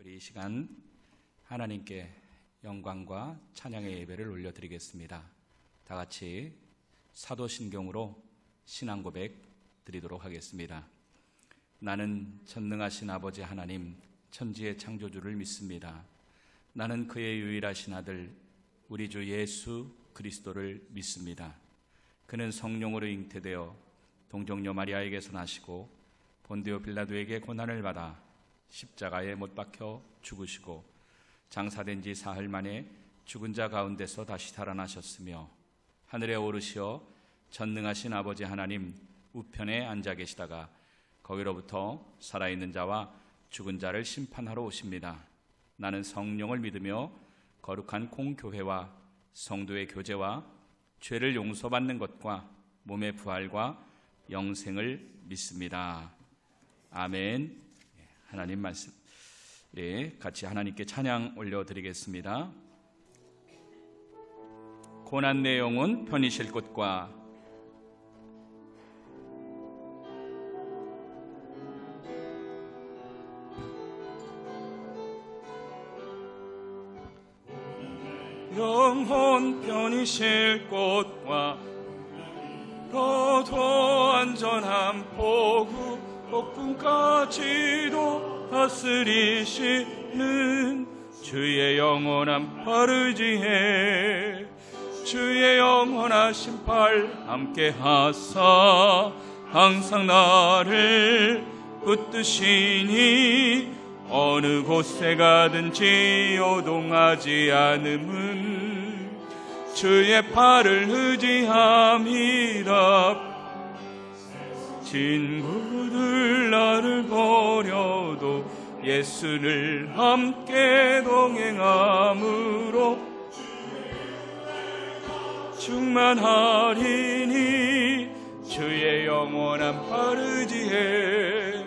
우리 이 시간 하나님께 영광과 찬양의 예배를 올려드리겠습니다. 다 같이 사도신경으로 신앙 고백 드리도록 하겠습니다. 나는 전능하신 아버지 하나님, 천지의 창조주를 믿습니다. 나는 그의 유일하신 아들 우리 주 예수 그리스도를 믿습니다. 그는 성령으로 잉태되어 동정녀 마리아에게서 나시고 본디오 빌라도에게 고난을 받아 십자가에 못 박혀 죽으시고 장사된 지 사흘 만에 죽은 자 가운데서 다시 살아나셨으며 하늘에 오르시어 전능하신 아버지 하나님 우편에 앉아 계시다가 거기로부터 살아있는 자와 죽은 자를 심판하러 오십니다. 나는 성령을 믿으며 거룩한 공교회와 성도의 교제와 죄를 용서받는 것과 몸의 부활과 영생을 믿습니다. 아멘. 하나님 말씀, 같이 하나님께 찬양 올려드리겠습니다. 고난 내 영혼 편히 쉴 곳과 영혼 편히 쉴 곳과 너도 안전한 포구 폭풍까지도 다스리시는 주의 영원한 파르지에 주의 영원하신 팔 함께 하사 항상 나를 붙드시니 어느 곳에 가든지 요동하지 않음은 주의 팔을 의지함이라. 친구들 나를 버려도 예수를 함께 동행함으로 충만하리니 주의 영원한 파르지에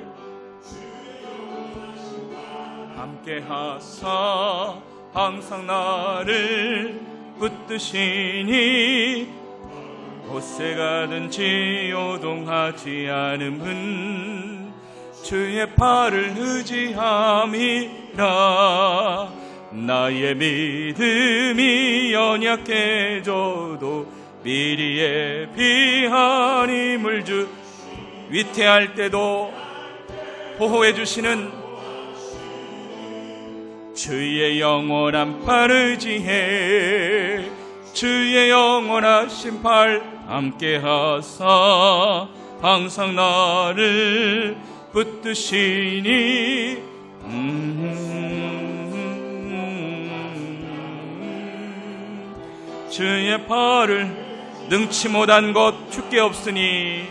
함께 하사 항상 나를 붙드시니 곳에 가든지 요동하지 않음은 주의 팔을 의지함이라. 나의 믿음이 연약해져도 미리 예비한 힘을 주 위태할 때도 보호해 주시는 주의 영원한 팔 의지해 주의 영원하신 팔 함께 하사 항상 나를 붙드시니 주의 팔을 능치 못한 것 주께 없으니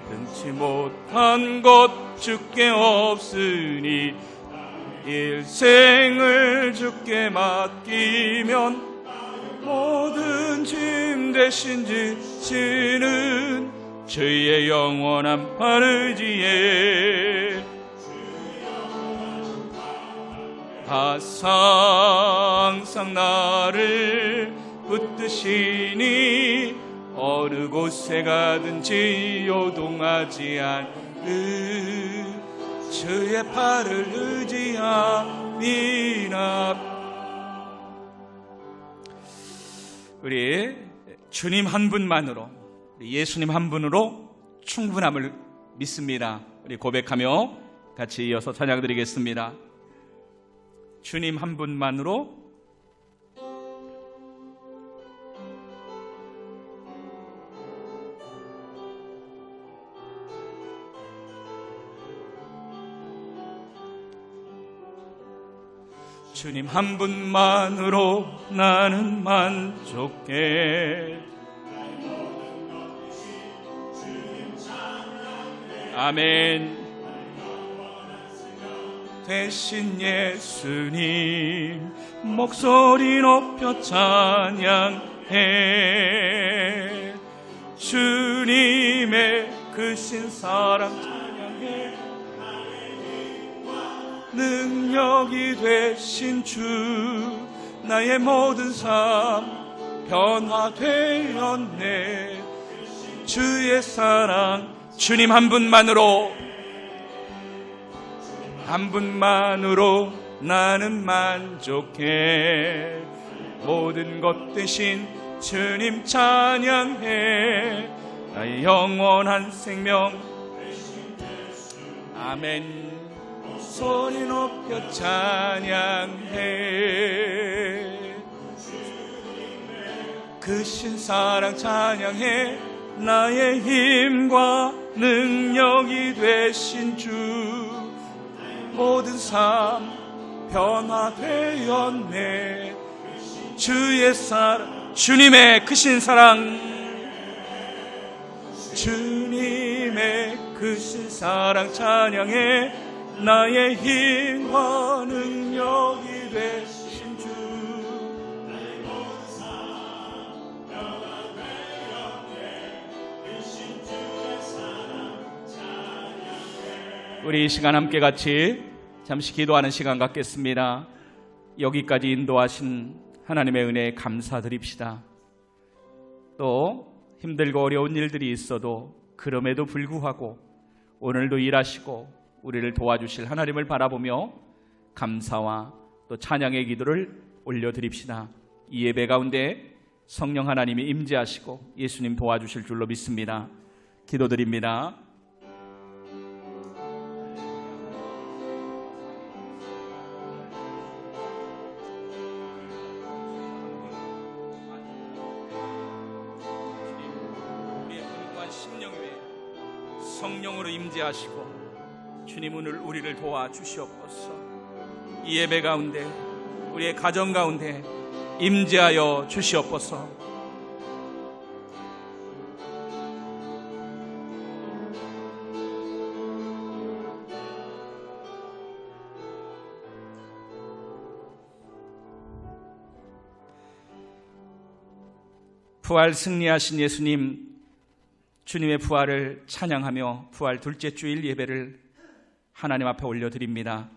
능치 못한 것 주께 없으니 일생을 주께 맡기면 모든 짐 대신 지시는 주의 영원한 팔 의지에 항상 나를 붙드시니 어느 곳에 가든지 요동하지 않는 주의 팔을 의지함이라. 우리 주님 한 분만으로, 우리 예수님 한 분으로 충분함을 믿습니다. 우리 고백하며 같이 이어서 찬양 드리겠습니다. 주님 한 분만으로 주님 한 분만으로 나는 만족해. 아멘. 대신 예수님 목소리 높여 찬양해. 주님의 크신 사랑 찬양해. 능력이 되신 주 나의 모든 삶 변화되었네. 주의 사랑 주님 한 분만으로 나는 만족해. 모든 것 대신 주님 찬양해. 나의 영원한 생명. 아멘. 소리 높여 찬양해. 그 신사랑 찬양해. 나의 힘과 능력이 되신 주. 모든 삶 변화되었네. 주의 사랑, 주님의 크신 사랑, 주님의 크신 사랑 찬양해. 나의 힘과 능력이 되신 주. 우리 이 시간 함께 같이 잠시 기도하는 시간 갖겠습니다. 여기까지 인도하신 하나님의 은혜에 감사드립시다. 또 힘들고 어려운 일들이 있어도 그럼에도 불구하고 오늘도 일하시고 우리를 도와주실 하나님을 바라보며 감사와 또 찬양의 기도를 올려드립시다. 이 예배 가운데 성령 하나님이 임재하시고 예수님 도와주실 줄로 믿습니다. 기도드립니다. 심령 위에 성령으로 임재하시고 주님은 우리를 도와주시옵소서. 이 예배 가운데 우리의 가정 가운데 임재하여 주시옵소서. 부활 승리하신 예수님, 주님의 부활을 찬양하며 부활 둘째 주일 예배를 하나님 앞에 올려드립니다.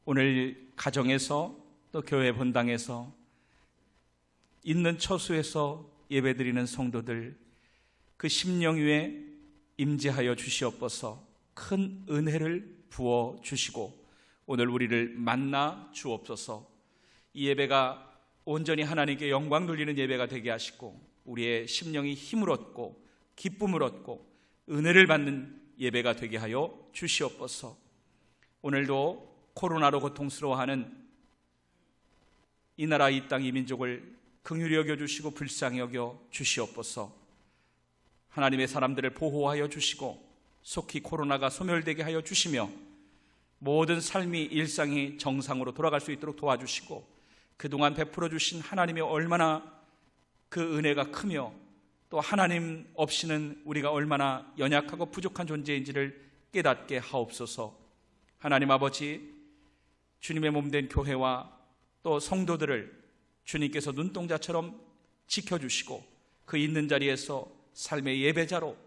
오늘 가정에서 또 교회 본당에서 있는 처소에서 예배드리는 성도들, 그 심령 위에 임재하여 주시옵소서. 큰 은혜를 부어 주시고 오늘 우리를 만나 주옵소서. 이 예배가 온전히 하나님께 영광 돌리는 예배가 되게 하시고 우리의 심령이 힘을 얻고 기쁨을 얻고 은혜를 받는 예배가 되게 하여 주시옵소서. 오늘도 코로나로 고통스러워하는 이 나라 이 땅 이 민족을 긍휼히 여겨주시고 불쌍히 여겨 주시옵소서. 하나님의 사람들을 보호하여 주시고 속히 코로나가 소멸되게 하여 주시며 모든 삶이 일상이 정상으로 돌아갈 수 있도록 도와주시고 그동안 베풀어 주신 하나님이 얼마나 그 은혜가 크며 또 하나님 없이는 우리가 얼마나 연약하고 부족한 존재인지를 깨닫게 하옵소서. 하나님 아버지, 주님의 몸된 교회와 또 성도들을 주님께서 눈동자처럼 지켜주시고 그 있는 자리에서 삶의 예배자로,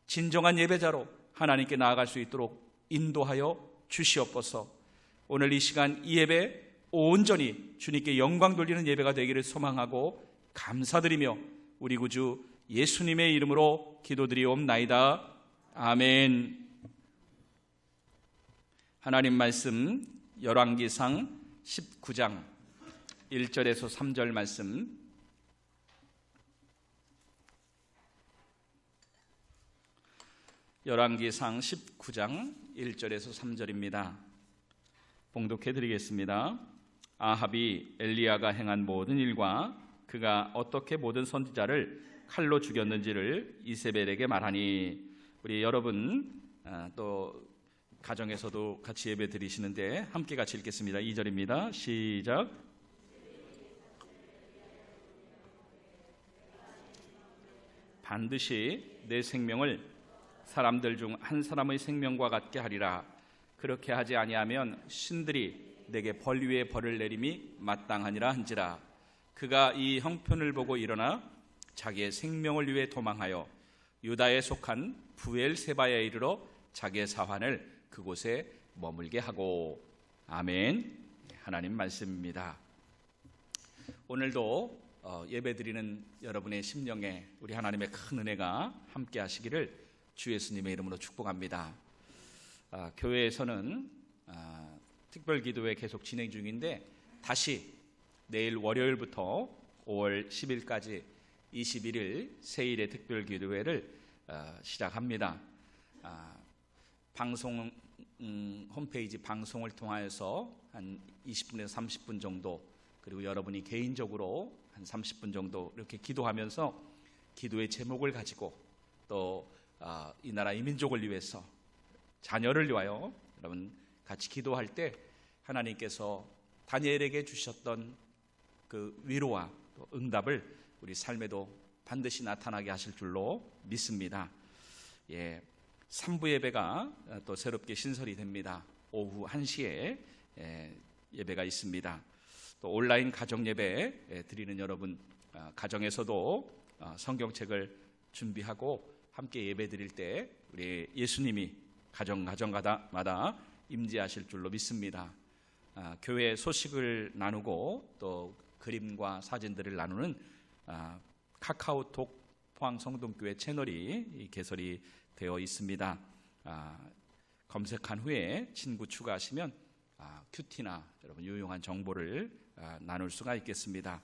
진정한 예배자로 하나님께 나아갈 수 있도록 인도하여 주시옵소서. 오늘 이 시간 이 예배 온전히 주님께 영광 돌리는 예배가 되기를 소망하고 감사드리며 우리 구주 예수님의 이름으로 기도드리옵나이다. 아멘. 하나님 말씀 열왕기상 19장 1절에서 3절 말씀, 열왕기상 19장 1절에서 3절입니다. 봉독해 드리겠습니다. 아합이 엘리야가 행한 모든 일과 그가 어떻게 모든 선지자를 칼로 죽였는지를 이세벨에게 말하니, 우리 여러분 또 가정에서도 같이 예배 드리시는데 함께 같이 읽겠습니다. 2절입니다. 시작. 반드시 내 생명을 사람들 중 한 사람의 생명과 같게 하리라. 그렇게 하지 아니하면 신들이 내게 벌 위에 벌을 내림이 마땅하니라 한지라. 그가 이 형편을 보고 일어나 자기의 생명을 위해 도망하여 유다에 속한 부엘세바에 이르러 자기의 사환을 그곳에 머물게 하고. 아멘. 하나님 말씀입니다. 오늘도 예배드리는 여러분의 심령에 우리 하나님의 큰 은혜가 함께 하시기를 주 예수님의 이름으로 축복합니다. 교회에서는 특별기도회 계속 진행 중인데 다시 내일 월요일부터 5월 10일까지 21일 세일의 특별기도회를 시작합니다. 방송 홈페이지 방송을 통하여서 한 20분에서 30분 정도, 그리고 여러분이 개인적으로 한 30분 정도 이렇게 기도하면서 기도의 제목을 가지고 또 이 나라 이 민족을 위해서 자녀를 위하여 여러분 같이 기도할 때 하나님께서 다니엘에게 주셨던 그 위로와 또 응답을 우리 삶에도 반드시 나타나게 하실 줄로 믿습니다. 3부 예배가 또 새롭게 신설이 됩니다. 오후 1시에 예배가 있습니다. 또 온라인 가정 예배 드리는 여러분, 가정에서도 성경책을 준비하고 함께 예배 드릴 때 우리 예수님이 가정마다 임재하실 줄로 믿습니다. 교회 소식을 나누고 또 그림과 사진들을 나누는 카카오톡 포항성동교회 채널이 개설이 되어 있습니다. 검색한 후에 친구 추가하시면 큐티나 여러분 유용한 정보를 나눌 수가 있겠습니다.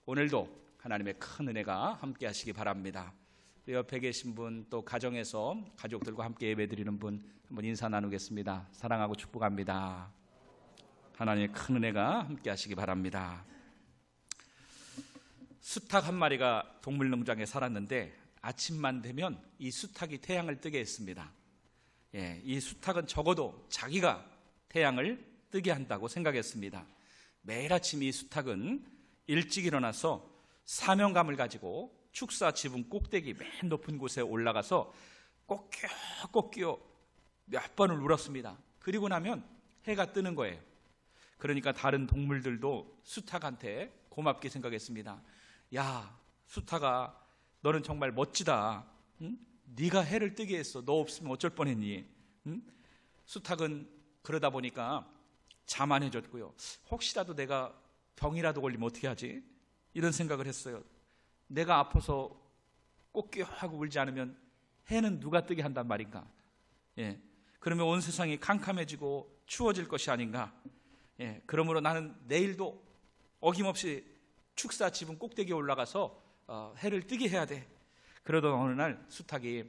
오늘도 하나님의 큰 은혜가 함께 하시기 바랍니다. 옆에 계신 분, 또 가정에서 가족들과 함께 예배드리는 분 한번 인사 나누겠습니다. 사랑하고 축복합니다. 하나님의 큰 은혜가 함께 하시기 바랍니다. 수탉 한 마리가 동물농장에 살았는데 아침만 되면 이 수탉이 태양을 뜨게 했습니다. 이 수탉은 적어도 자기가 태양을 뜨게 한다고 생각했습니다. 매일 아침 이 수탉은 일찍 일어나서 사명감을 가지고 축사 지붕 꼭대기 맨 높은 곳에 올라가서 꼬끼어 몇 번을 울었습니다. 그리고 나면 해가 뜨는 거예요. 그러니까 다른 동물들도 수탉한테 고맙게 생각했습니다. 야, 수탉아, 너는 정말 멋지다. 응? 네가 해를 뜨게 했어. 너 없으면 어쩔 뻔했니? 응? 수탉은 그러다 보니까 자만해졌고요. 혹시라도 내가 병이라도 걸리면 어떻게 하지? 이런 생각을 했어요. 내가 아파서 꼬끼하고 울지 않으면 해는 누가 뜨게 한단 말인가? 그러면 온 세상이 캄캄해지고 추워질 것이 아닌가? 그러므로 나는 내일도 어김없이 축사 지붕 꼭대기에 올라가서 해를 뜨게 해야 돼. 그러던 어느 날 수탉이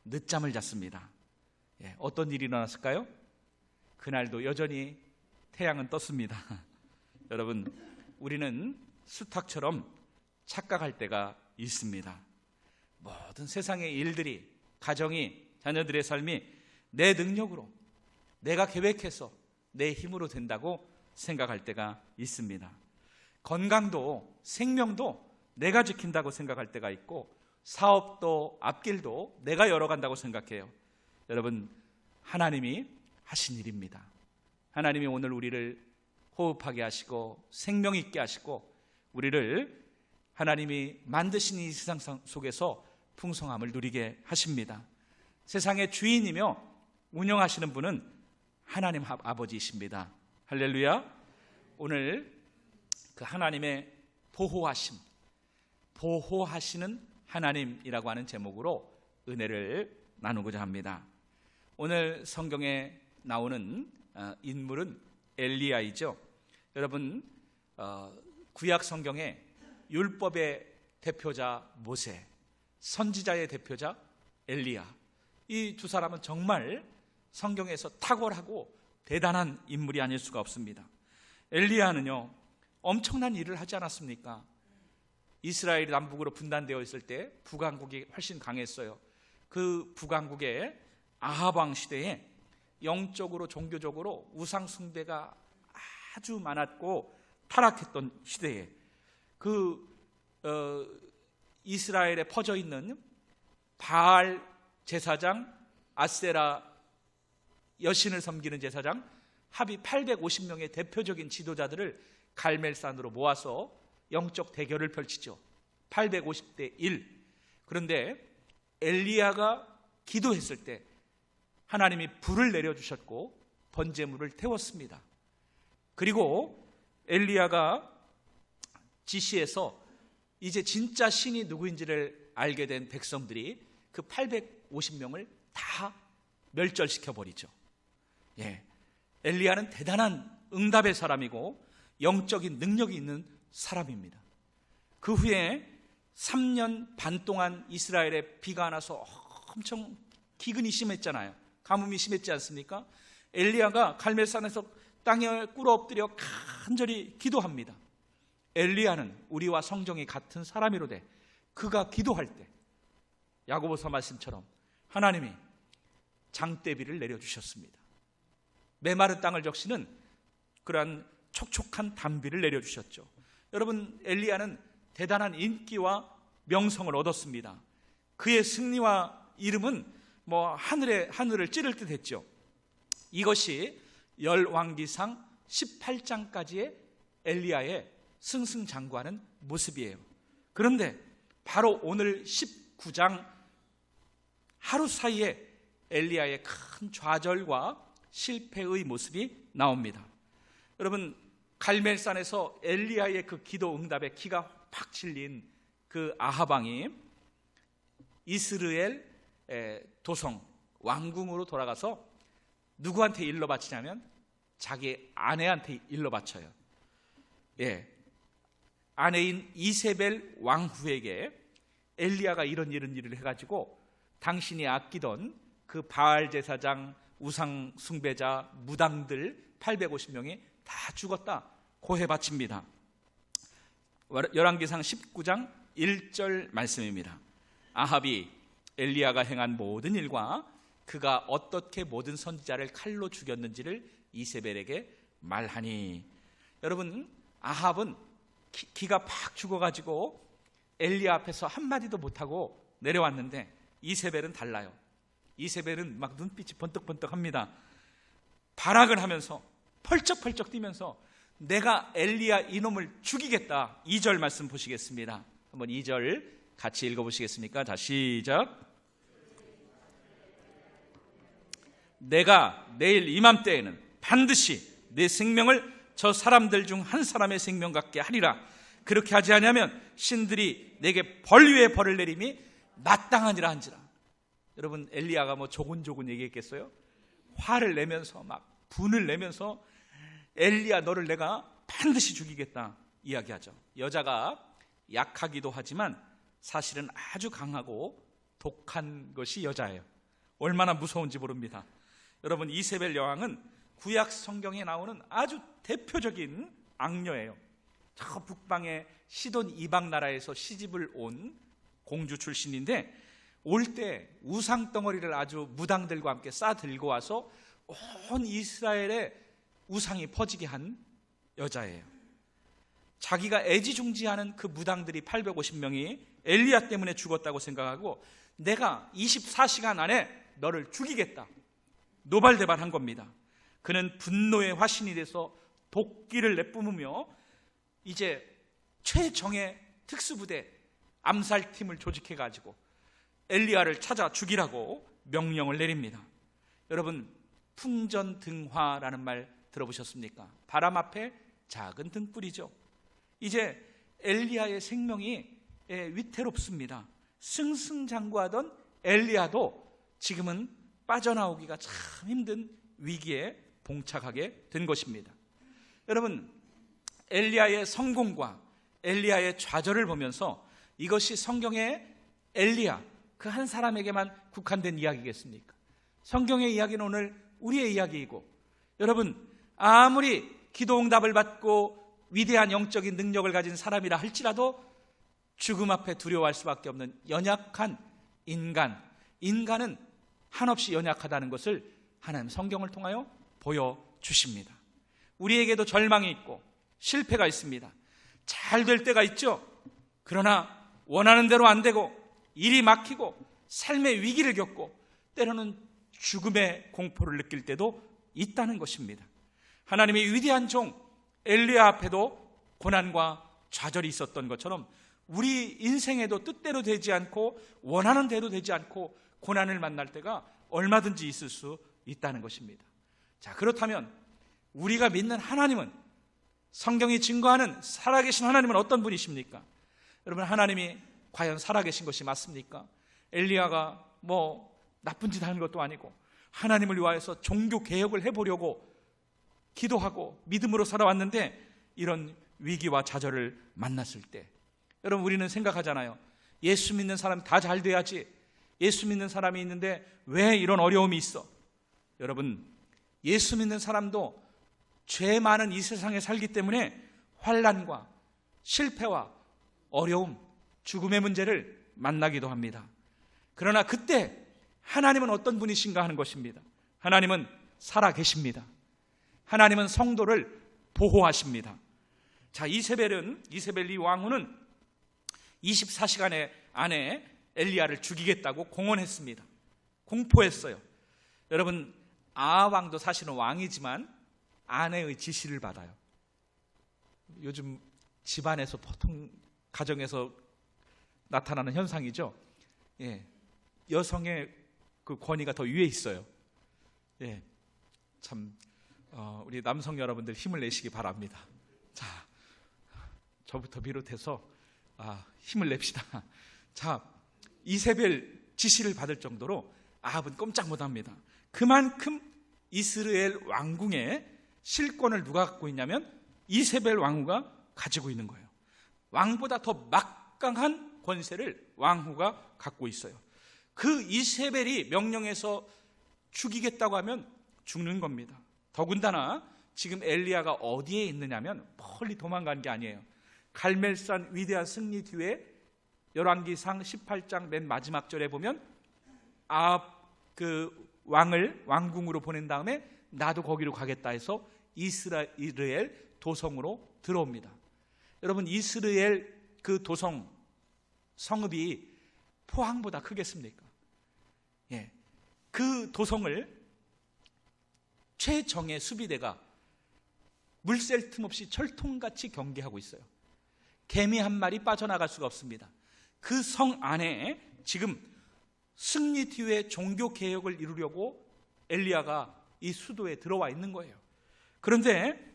늦잠을 잤습니다. 어떤 일이 일어났을까요? 그날도 여전히 태양은 떴습니다. 여러분, 우리는 수탉처럼 착각할 때가 있습니다. 모든 세상의 일들이, 가정이, 자녀들의 삶이 내 능력으로, 내가 계획해서 내 힘으로 된다고 생각할 때가 있습니다. 건강도 생명도 내가 지킨다고 생각할 때가 있고, 사업도 앞길도 내가 열어간다고 생각해요. 여러분, 하나님이 하신 일입니다. 하나님이 오늘 우리를 호흡하게 하시고 생명 있게 하시고 우리를 하나님이 만드신 이 세상 속에서 풍성함을 누리게 하십니다. 세상의 주인이며 운영하시는 분은 하나님 아버지이십니다. 할렐루야. 오늘 그 하나님의 보호하시는 하나님이라고 하는 제목으로 은혜를 나누고자 합니다. 오늘 성경에 나오는 인물은 엘리야이죠. 여러분, 구약 성경에 율법의 대표자 모세, 선지자의 대표자 엘리야, 이 두 사람은 정말 성경에서 탁월하고 대단한 인물이 아닐 수가 없습니다. 엘리야는요, 엄청난 일을 하지 않았습니까? 이스라엘이 남북으로 분단되어 있을 때 북왕국이 훨씬 강했어요. 그 북왕국의 아합 왕 시대에 영적으로 종교적으로 우상 숭배가 아주 많았고 타락했던 시대에 이스라엘에 퍼져 있는 바알 제사장, 아세라 여신을 섬기는 제사장 합이 850명의 대표적인 지도자들을 갈멜산으로 모아서 영적 대결을 펼치죠. 850대 1. 그런데 엘리야가 기도했을 때 하나님이 불을 내려주셨고 번제물을 태웠습니다. 그리고 엘리야가 지시해서 이제 진짜 신이 누구인지를 알게 된 백성들이 그 850명을 다 멸절시켜 버리죠. 엘리야는 대단한 응답의 사람이고 영적인 능력이 있는 사람입니다. 그 후에 3년 반 동안 이스라엘에 비가 안 와서 엄청 기근이 심했잖아요. 가뭄이 심했지 않습니까? 엘리야가 갈멜산에서 땅에 꿇어 엎드려 간절히 기도합니다. 엘리야는 우리와 성정이 같은 사람이로되 그가 기도할 때 야고보서 말씀처럼 하나님이 장대비를 내려주셨습니다. 메마른 땅을 적시는 그러한 촉촉한 단비를 내려주셨죠. 여러분, 엘리야는 대단한 인기와 명성을 얻었습니다. 그의 승리와 이름은 하늘을 찌를 듯 했죠. 이것이 열왕기상 18장까지의 엘리야의 승승장구하는 모습이에요. 그런데 바로 오늘 19장 하루 사이에 엘리야의 큰 좌절과 실패의 모습이 나옵니다. 여러분, 갈멜산에서 엘리야의 그 기도 응답에 기가 팍 질린 그 아하방이 이스라엘 도성 왕궁으로 돌아가서 누구한테 일러 바치냐면 자기 아내한테 일러 바쳐요. 아내인 이세벨 왕후에게 엘리야가 이런 일을 해가지고 당신이 아끼던 그 바알 제사장, 우상 숭배자, 무당들 850명이 다 죽었다 고해 바칩니다. 열왕기상 19장 1절 말씀입니다. 아합이 엘리야가 행한 모든 일과 그가 어떻게 모든 선지자를 칼로 죽였는지를 이세벨에게 말하니. 여러분, 아합은 기가 팍 죽어가지고 엘리야 앞에서 한마디도 못하고 내려왔는데 이세벨은 달라요. 이세벨은 막 눈빛이 번뜩번뜩합니다. 발악을 하면서 펄쩍펄쩍 뛰면서 내가 엘리야 이놈을 죽이겠다. 2절 말씀 보시겠습니다. 한번 2절 같이 읽어보시겠습니까? 자, 시작. 내가 내일 이맘때에는 반드시 내 생명을 저 사람들 중 한 사람의 생명 같게 하리라. 그렇게 하지 않으면 신들이 내게 벌 위에 벌을 내림이 마땅하니라 한지라. 여러분, 엘리야가 조곤조곤 얘기했겠어요? 화를 내면서 막 분을 내면서 엘리야 너를 내가 반드시 죽이겠다 이야기하죠. 여자가 약하기도 하지만 사실은 아주 강하고 독한 것이 여자예요. 얼마나 무서운지 모릅니다. 여러분, 이세벨 여왕은 구약 성경에 나오는 아주 대표적인 악녀예요. 저 북방의 시돈 이방 나라에서 시집을 온 공주 출신인데 올 때 우상 덩어리를 아주 무당들과 함께 싸 들고 와서 온 이스라엘에 우상이 퍼지게 한 여자예요. 자기가 애지중지하는 그 무당들이 850명이 엘리야 때문에 죽었다고 생각하고 내가 24시간 안에 너를 죽이겠다 노발대발한 겁니다. 그는 분노의 화신이 돼서 도끼를 내뿜으며 이제 최정예 특수부대 암살팀을 조직해가지고 엘리야를 찾아 죽이라고 명령을 내립니다. 여러분, 풍전등화라는 말 들어보셨습니까? 바람 앞에 작은 등불이죠. 이제 엘리야의 생명이 위태롭습니다. 승승장구하던 엘리야도 지금은 빠져나오기가 참 힘든 위기에 봉착하게 된 것입니다. 여러분, 엘리야의 성공과 엘리야의 좌절을 보면서 이것이 성경의 엘리야 그 한 사람에게만 국한된 이야기겠습니까? 성경의 이야기는 오늘 우리의 이야기이고, 여러분, 아무리 기도 응답을 받고 위대한 영적인 능력을 가진 사람이라 할지라도 죽음 앞에 두려워할 수밖에 없는 연약한 인간은 한없이 연약하다는 것을 하나님 성경을 통하여 보여주십니다. 우리에게도 절망이 있고 실패가 있습니다. 잘 될 때가 있죠. 그러나 원하는 대로 안 되고 일이 막히고 삶의 위기를 겪고 때로는 죽음의 공포를 느낄 때도 있다는 것입니다. 하나님의 위대한 종 엘리야 앞에도 고난과 좌절이 있었던 것처럼 우리 인생에도 뜻대로 되지 않고 원하는 대로 되지 않고 고난을 만날 때가 얼마든지 있을 수 있다는 것입니다. 자, 그렇다면 우리가 믿는 하나님은, 성경이 증거하는 살아계신 하나님은 어떤 분이십니까? 여러분, 하나님이 과연 살아계신 것이 맞습니까? 엘리야가 나쁜 짓 하는 것도 아니고 하나님을 위하여서 종교 개혁을 해보려고 기도하고 믿음으로 살아왔는데 이런 위기와 좌절을 만났을 때, 여러분 우리는 생각하잖아요. 예수 믿는 사람 다 잘 돼야지. 예수 믿는 사람이 있는데 왜 이런 어려움이 있어? 여러분, 예수 믿는 사람도 죄 많은 이 세상에 살기 때문에 환난과 실패와 어려움, 죽음의 문제를 만나기도 합니다. 그러나 그때 하나님은 어떤 분이신가 하는 것입니다. 하나님은 살아계십니다. 하나님은 성도를 보호하십니다. 자, 이세벨 이 왕후는 24시간 안에 엘리야를 죽이겠다고 공언했습니다. 공포했어요. 여러분, 아하왕도 사실은 왕이지만 아내의 지시를 받아요. 요즘 집안에서 보통 가정에서 나타나는 현상이죠. 예, 여성의 그 권위가 더 위에 있어요. 예, 참 우리 남성 여러분들 힘을 내시기 바랍니다. 자, 저부터 비롯해서 힘을 냅시다. 자, 이세벨 지시를 받을 정도로 아합은 꼼짝 못합니다. 그만큼 이스라엘 왕궁의 실권을 누가 갖고 있냐면 이세벨 왕후가 가지고 있는 거예요. 왕보다 더 막강한 권세를 왕후가 갖고 있어요. 그 이세벨이 명령해서 죽이겠다고 하면 죽는 겁니다. 더군다나 지금 엘리야가 어디에 있느냐면 멀리 도망간 게 아니에요. 갈멜산 위대한 승리 뒤에 열왕기상 18장 맨 마지막 절에 보면 그 왕을 왕궁으로 보낸 다음에 나도 거기로 가겠다 해서 이스라엘 도성으로 들어옵니다. 여러분, 이스라엘 그 도성 성읍이 포항보다 크겠습니까? 예, 그 도성을 최정예 수비대가 물샐 틈 없이 철통같이 경계하고 있어요. 개미 한 마리 빠져나갈 수가 없습니다. 그 성 안에 지금 승리 뒤에 종교 개혁을 이루려고 엘리야가 이 수도에 들어와 있는 거예요. 그런데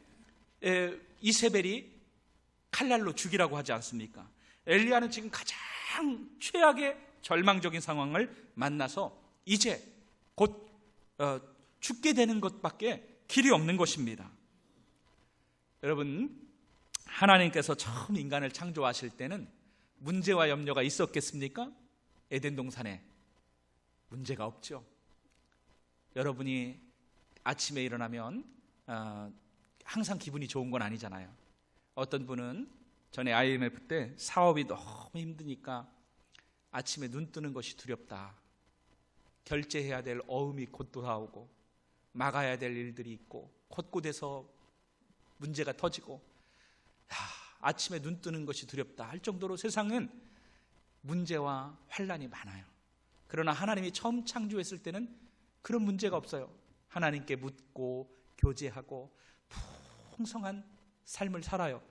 이세벨이 칼날로 죽이라고 하지 않습니까? 엘리야는 지금 가장 최악의 절망적인 상황을 만나서 이제 곧 죽게 되는 것밖에 길이 없는 것입니다. 여러분, 하나님께서 처음 인간을 창조하실 때는 문제와 염려가 있었겠습니까? 에덴 동산에 문제가 없죠. 여러분이 아침에 일어나면 항상 기분이 좋은 건 아니잖아요. 어떤 분은 전에 IMF 때 사업이 너무 힘드니까 아침에 눈 뜨는 것이 두렵다. 결제해야 될 어음이 곧 돌아오고 막아야 될 일들이 있고 곳곳에서 문제가 터지고 아침에 눈 뜨는 것이 두렵다 할 정도로 세상은 문제와 환난이 많아요. 그러나 하나님이 처음 창조했을 때는 그런 문제가 없어요. 하나님께 묻고 교제하고 풍성한 삶을 살아요.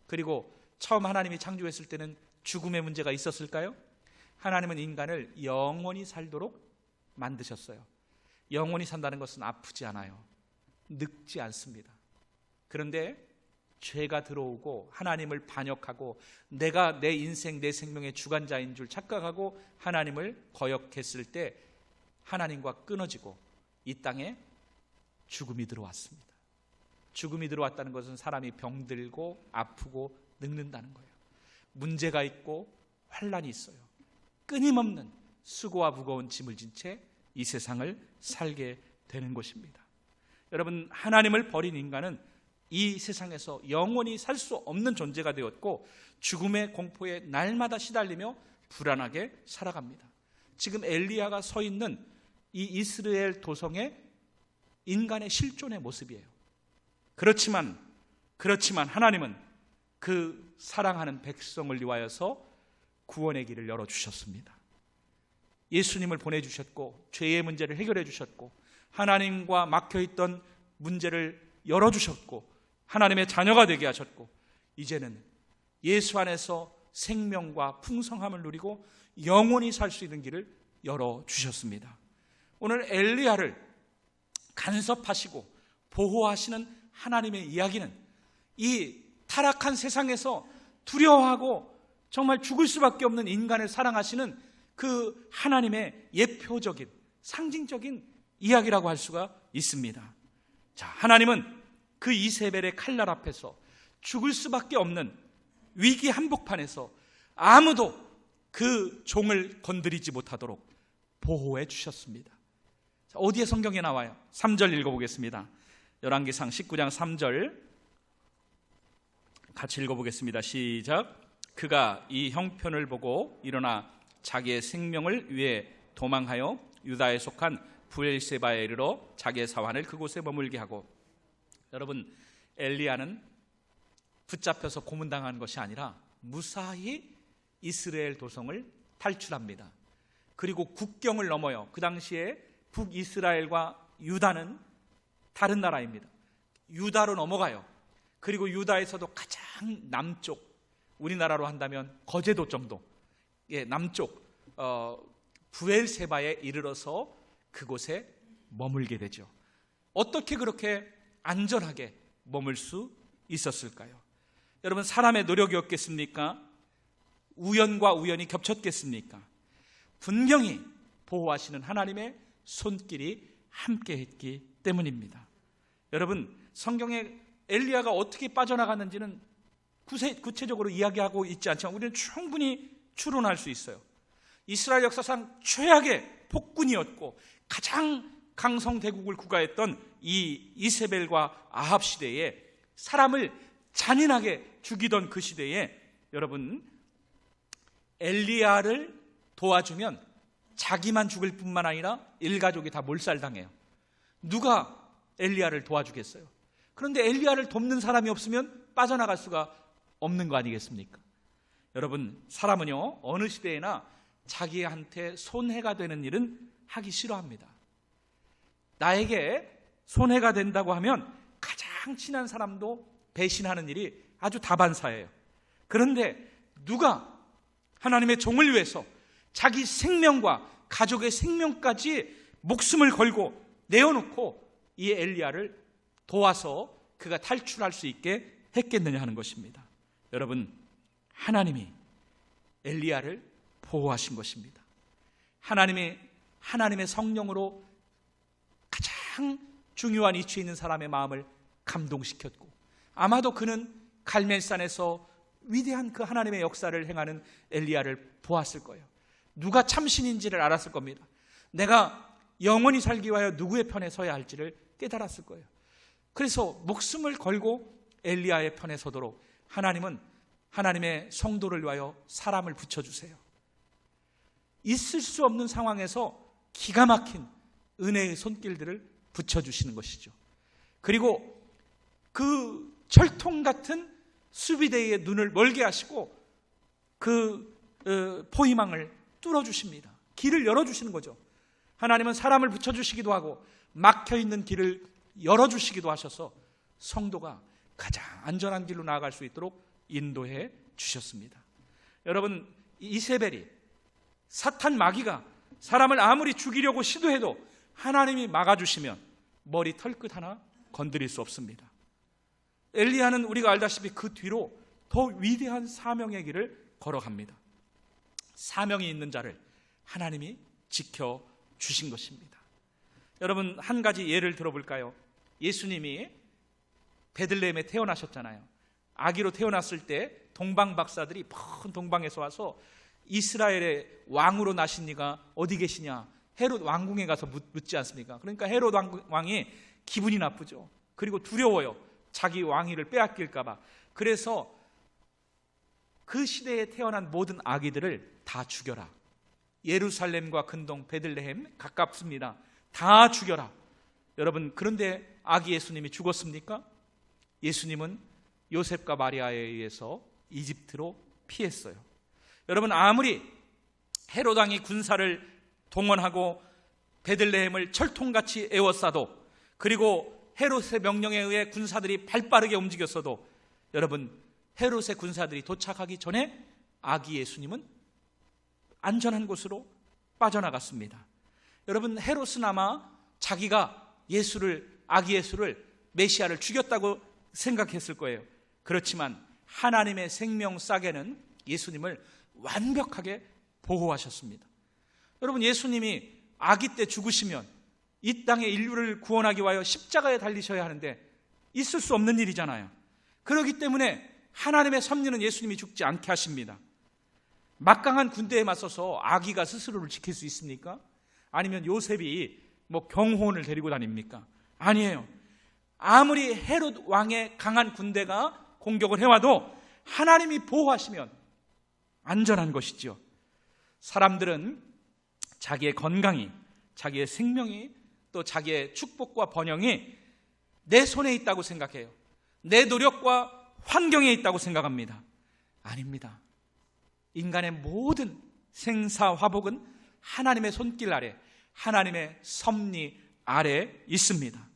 그리고 처음 하나님이 창조했을 때는 죽음의 문제가 있었을까요? 하나님은 인간을 영원히 살도록 만드셨어요. 영원히 산다는 것은 아프지 않아요. 늙지 않습니다. 그런데 죄가 들어오고 하나님을 반역하고 내가 내 인생 내 생명의 주관자인 줄 착각하고 하나님을 거역했을 때 하나님과 끊어지고 이 땅에 죽음이 들어왔습니다. 죽음이 들어왔다는 것은 사람이 병들고 아프고 늙는다는 거예요. 문제가 있고 환난이 있어요. 끊임없는 수고와 무거운 짐을 진 채 이 세상을 살게 되는 것입니다. 여러분, 하나님을 버린 인간은 이 세상에서 영원히 살 수 없는 존재가 되었고 죽음의 공포에 날마다 시달리며 불안하게 살아갑니다. 지금 엘리야가 서 있는 이 이스라엘 도성의 인간의 실존의 모습이에요. 그렇지만 하나님은 그 사랑하는 백성을 위하여서 구원의 길을 열어주셨습니다. 예수님을 보내주셨고 죄의 문제를 해결해 주셨고 하나님과 막혀있던 문제를 열어주셨고 하나님의 자녀가 되게 하셨고 이제는 예수 안에서 생명과 풍성함을 누리고 영원히 살 수 있는 길을 열어주셨습니다. 오늘 엘리야를 간섭하시고 보호하시는 하나님의 이야기는 이 타락한 세상에서 두려워하고 정말 죽을 수밖에 없는 인간을 사랑하시는 그 하나님의 예표적인 상징적인 이야기라고 할 수가 있습니다. 자, 하나님은 그 이세벨의 칼날 앞에서 죽을 수밖에 없는 위기 한복판에서 아무도 그 종을 건드리지 못하도록 보호해 주셨습니다. 자, 어디에 성경에 나와요? 3절 읽어보겠습니다. 열왕기상 19장 3절 같이 읽어보겠습니다. 시작. 그가 이 형편을 보고 일어나 자기의 생명을 위해 도망하여 유다에 속한 브엘세바에 이르러 자기의 사환을 그곳에 머물게 하고, 여러분, 엘리야는 붙잡혀서 고문당한 것이 아니라 무사히 이스라엘 도성을 탈출합니다. 그리고 국경을 넘어요. 그 당시에 북이스라엘과 유다는 다른 나라입니다. 유다로 넘어가요. 그리고 유다에서도 가장 남쪽, 우리나라로 한다면 거제도 정도, 남쪽 브엘세바에 이르러서 그곳에 머물게 되죠. 어떻게 그렇게 안전하게 머물 수 있었을까요? 여러분, 사람의 노력이었겠습니까? 우연과 우연이 겹쳤겠습니까? 분명히 보호하시는 하나님의 손길이 함께했기 때문입니다. 여러분, 성경에 엘리야가 어떻게 빠져나갔는지는 구체적으로 이야기하고 있지 않지만 우리는 충분히 추론할 수 있어요. 이스라엘 역사상 최악의 폭군이었고 가장 강성대국을 구가했던 이 이세벨과 아합 시대에, 사람을 잔인하게 죽이던 그 시대에, 여러분, 엘리야를 도와주면 자기만 죽을 뿐만 아니라 일가족이 다 몰살당해요. 누가 엘리야를 도와주겠어요? 그런데 엘리야를 돕는 사람이 없으면 빠져나갈 수가 없는 거 아니겠습니까? 여러분, 사람은요, 어느 시대에나 자기한테 손해가 되는 일은 하기 싫어합니다. 나에게 손해가 된다고 하면 가장 친한 사람도 배신하는 일이 아주 다반사예요. 그런데 누가 하나님의 종을 위해서 자기 생명과 가족의 생명까지 목숨을 걸고 내어놓고 이 엘리야를 도와서 그가 탈출할 수 있게 했겠느냐 하는 것입니다. 여러분, 하나님이 엘리야를 보호하신 것입니다. 하나님의 성령으로 가장 중요한 위치에 있는 사람의 마음을 감동시켰고, 아마도 그는 갈멜산에서 위대한 그 하나님의 역사를 행하는 엘리야를 보았을 거예요. 누가 참신인지를 알았을 겁니다. 내가 영원히 살기 위하여 누구의 편에 서야 할지를 깨달았을 거예요. 그래서 목숨을 걸고 엘리야의 편에 서도록 하나님은 하나님의 성도를 위하여 사람을 붙여주세요. 있을 수 없는 상황에서 기가 막힌 은혜의 손길들을 붙여주시는 것이죠. 그리고 그 철통 같은 수비대의 눈을 멀게 하시고 그 포위망을 뚫어주십니다. 길을 열어주시는 거죠. 하나님은 사람을 붙여주시기도 하고 막혀있는 길을 열어주시기도 하셔서 성도가 가장 안전한 길로 나아갈 수 있도록 인도해 주셨습니다. 여러분, 이세벨이, 사탄 마귀가 사람을 아무리 죽이려고 시도해도 하나님이 막아주시면 머리 털끝 하나 건드릴 수 없습니다. 엘리야는 우리가 알다시피 그 뒤로 더 위대한 사명의 길을 걸어갑니다. 사명이 있는 자를 하나님이 지켜주신 것입니다. 여러분, 한 가지 예를 들어볼까요? 예수님이 베들레헴에 태어나셨잖아요. 아기로 태어났을 때 동방 박사들이 먼 동방에서 와서 이스라엘의 왕으로 나신 이가 어디 계시냐, 헤롯 왕궁에 가서 묻지 않습니까? 그러니까 헤롯 왕이 기분이 나쁘죠. 그리고 두려워요. 자기 왕위를 빼앗길까 봐. 그래서 그 시대에 태어난 모든 아기들을 다 죽여라. 예루살렘과 근동 베들레헴 가깝습니다. 다 죽여라. 여러분, 그런데 아기 예수님이 죽었습니까? 예수님은 요셉과 마리아에 의해서 이집트로 피했어요. 여러분, 아무리 헤롯 왕이 군사를 동원하고 베들레헴을 철통같이 에워싸도, 그리고 헤롯의 명령에 의해 군사들이 발빠르게 움직였어도, 여러분, 헤롯의 군사들이 도착하기 전에 아기 예수님은 안전한 곳으로 빠져나갔습니다. 여러분, 헤롯은 아마 자기가 아기 예수를, 메시아를 죽였다고 생각했을 거예요. 그렇지만 하나님의 생명 싸개는 예수님을 완벽하게 보호하셨습니다. 여러분, 예수님이 아기 때 죽으시면 이 땅의 인류를 구원하기 위하여 십자가에 달리셔야 하는데 있을 수 없는 일이잖아요. 그렇기 때문에 하나님의 섭리는 예수님이 죽지 않게 하십니다. 막강한 군대에 맞서서 아기가 스스로를 지킬 수 있습니까? 아니면 요셉이 경호원을 데리고 다닙니까? 아니에요. 아무리 헤롯 왕의 강한 군대가 공격을 해와도 하나님이 보호하시면 안전한 것이지요. 사람들은 자기의 건강이, 자기의 생명이, 또 자기의 축복과 번영이 내 손에 있다고 생각해요. 내 노력과 환경에 있다고 생각합니다. 아닙니다. 인간의 모든 생사화복은 하나님의 손길 아래, 하나님의 섭리 아래 있습니다.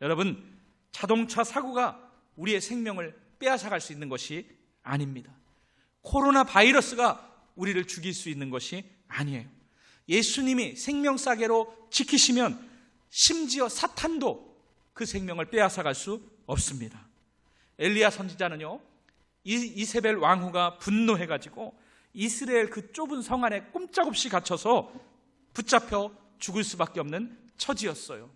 여러분, 자동차 사고가 우리의 생명을 빼앗아갈 수 있는 것이 아닙니다. 코로나 바이러스가 우리를 죽일 수 있는 것이 아니에요. 예수님이 생명싸개로 지키시면 심지어 사탄도 그 생명을 빼앗아갈 수 없습니다. 엘리야 선지자는요, 이세벨 왕후가 분노해가지고 이스라엘 그 좁은 성 안에 꼼짝없이 갇혀서 붙잡혀 죽을 수밖에 없는 처지였어요.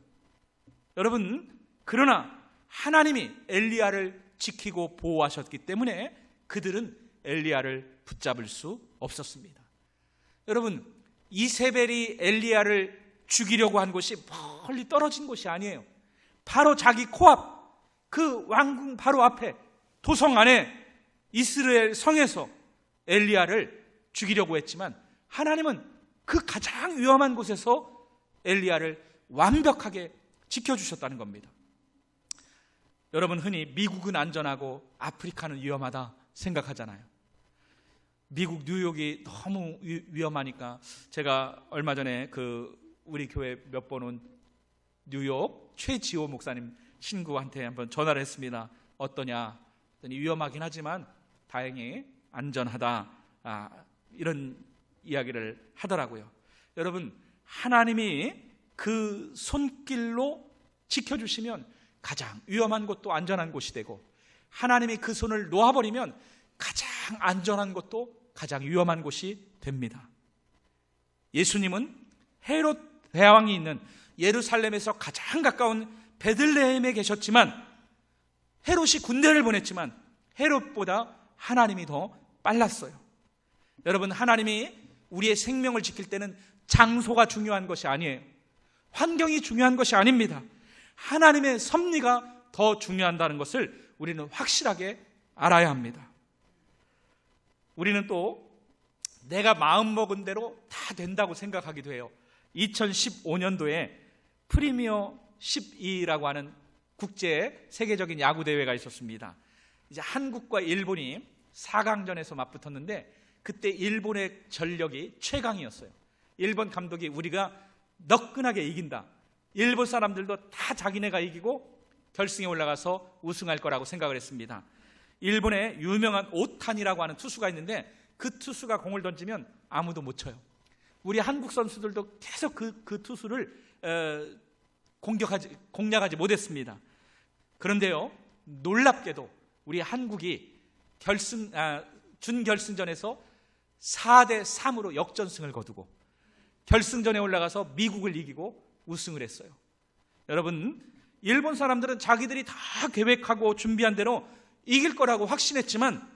여러분, 그러나 하나님이 엘리야를 지키고 보호하셨기 때문에 그들은 엘리야를 붙잡을 수 없었습니다. 여러분, 이세벨이 엘리야를 죽이려고 한 곳이 멀리 떨어진 곳이 아니에요. 바로 자기 코앞, 그 왕궁 바로 앞에 도성 안에 이스라엘 성에서 엘리야를 죽이려고 했지만 하나님은 그 가장 위험한 곳에서 엘리야를 완벽하게 지켜주셨다는 겁니다. 여러분, 흔히 미국은 안전하고 아프리카는 위험하다 생각하잖아요. 미국 뉴욕이 너무 위험하니까 제가 얼마 전에 우리 교회 몇 번 온 뉴욕 최지호 목사님 친구한테 한번 전화를 했습니다. 어떠냐? 위험하긴 하지만 다행히 안전하다, 이런 이야기를 하더라고요. 여러분, 하나님이 그 손길로 지켜주시면 가장 위험한 곳도 안전한 곳이 되고, 하나님이 그 손을 놓아버리면 가장 안전한 곳도 가장 위험한 곳이 됩니다. 예수님은 헤롯 대왕이 있는 예루살렘에서 가장 가까운 베들레헴에 계셨지만, 헤롯이 군대를 보냈지만 헤롯보다 하나님이 더 빨랐어요. 여러분, 하나님이 우리의 생명을 지킬 때는 장소가 중요한 것이 아니에요. 환경이 중요한 것이 아닙니다. 하나님의 섭리가 더 중요하다는 것을 우리는 확실하게 알아야 합니다. 우리는 또 내가 마음먹은 대로 다 된다고 생각하기도 해요. 2015년도에 프리미어 12라고 하는 국제 세계적인 야구 대회가 있었습니다. 이제 한국과 일본이 4강전에서 맞붙었는데 그때 일본의 전력이 최강이었어요. 일본 감독이 우리가 너끈하게 이긴다. 일본 사람들도 다 자기네가 이기고 결승에 올라가서 우승할 거라고 생각을 했습니다. 일본에 유명한 오타니라고 하는 투수가 있는데 그 투수가 공을 던지면 아무도 못 쳐요. 우리 한국 선수들도 계속 그 투수를 공략하지 못했습니다. 그런데요, 놀랍게도 우리 한국이 준결승전에서 4대3으로 역전승을 거두고 결승전에 올라가서 미국을 이기고 우승을 했어요. 여러분, 일본 사람들은 자기들이 다 계획하고 준비한 대로 이길 거라고 확신했지만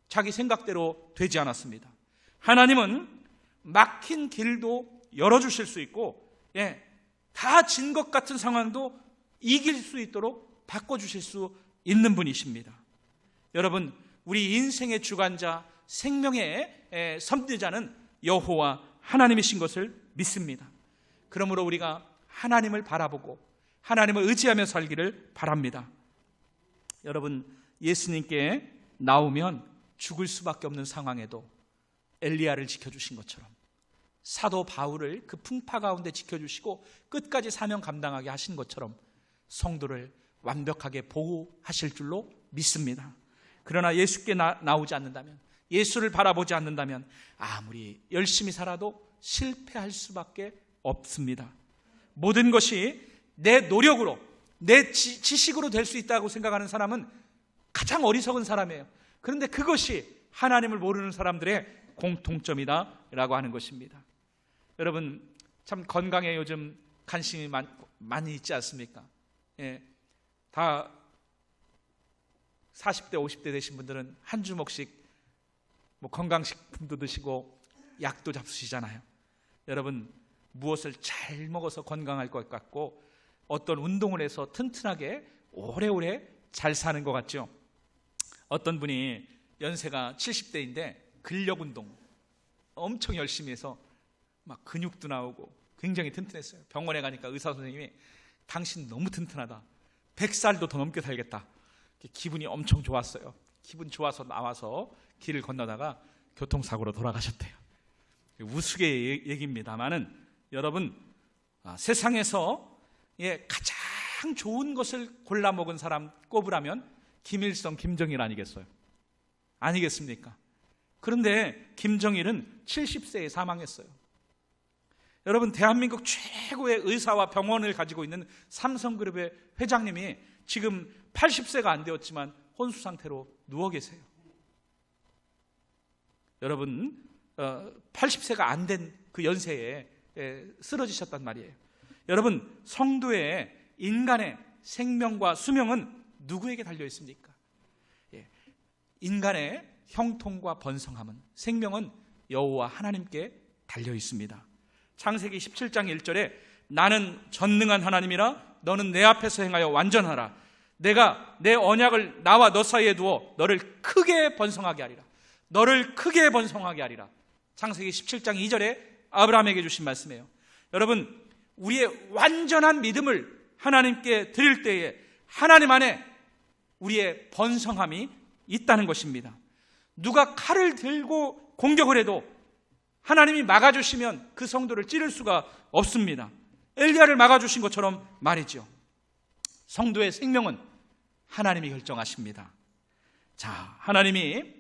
자기 생각대로 되지 않았습니다. 하나님은 막힌 길도 열어주실 수 있고, 다 진 것 같은 상황도 이길 수 있도록 바꿔주실 수 있는 분이십니다. 여러분, 우리 인생의 주관자, 생명의 섭리자는 여호와 하나님이신 것을 믿습니다. 그러므로 우리가 하나님을 바라보고 하나님을 의지하며 살기를 바랍니다. 여러분, 예수님께 나오면 죽을 수밖에 없는 상황에도 엘리야를 지켜주신 것처럼 사도 바울을 그 풍파 가운데 지켜주시고 끝까지 사명 감당하게 하신 것처럼 성도를 완벽하게 보호하실 줄로 믿습니다. 그러나 예수께 나오지 않는다면, 예수를 바라보지 않는다면 아무리 열심히 살아도 실패할 수밖에 없습니다. 모든 것이 내 노력으로, 내 지식으로 될 수 있다고 생각하는 사람은 가장 어리석은 사람이에요. 그런데 그것이 하나님을 모르는 사람들의 공통점이다라고 하는 것입니다. 여러분, 참 건강에 요즘 관심이 많이 있지 않습니까? 다 40대 50대 되신 분들은 한 주먹씩 건강식품도 드시고 약도 잡수시잖아요. 여러분, 무엇을 잘 먹어서 건강할 것 같고 어떤 운동을 해서 튼튼하게 오래오래 잘 사는 것 같죠. 어떤 분이 연세가 70대인데 근력 운동 엄청 열심히 해서 막 근육도 나오고 굉장히 튼튼했어요. 병원에 가니까 의사 선생님이 당신 너무 튼튼하다, 100살도 더 넘게 살겠다. 기분이 엄청 좋았어요. 기분 좋아서 나와서 길을 건너다가 교통사고로 돌아가셨대요. 우스개 얘기입니다만은 여러분, 세상에서 가장 좋은 것을 골라 먹은 사람 꼽으라면 김일성, 김정일 아니겠어요? 아니겠습니까? 그런데 김정일은 70세에 사망했어요. 여러분, 대한민국 최고의 의사와 병원을 가지고 있는 삼성그룹의 회장님이 지금 80세가 안 되었지만 혼수 상태로 누워 계세요. 여러분, 80세가 안 된 그 연세에 쓰러지셨단 말이에요. 여러분, 성도의 인간의 생명과 수명은 누구에게 달려 있습니까? 인간의 형통과 번성함은, 생명은 여호와 하나님께 달려 있습니다. 창세기 17장 1절에 나는 전능한 하나님이라 너는 내 앞에서 행하여 완전하라. 내가 내 언약을 나와 너 사이에 두어 너를 크게 번성하게 하리라. 너를 크게 번성하게 하리라. 창세기 17장 2절에 아브라함에게 주신 말씀이에요. 여러분, 우리의 완전한 믿음을 하나님께 드릴 때에 하나님 안에 우리의 번성함이 있다는 것입니다. 누가 칼을 들고 공격을 해도 하나님이 막아주시면 그 성도를 찌를 수가 없습니다. 엘리야를 막아주신 것처럼 말이죠. 성도의 생명은 하나님이 결정하십니다. 자, 하나님이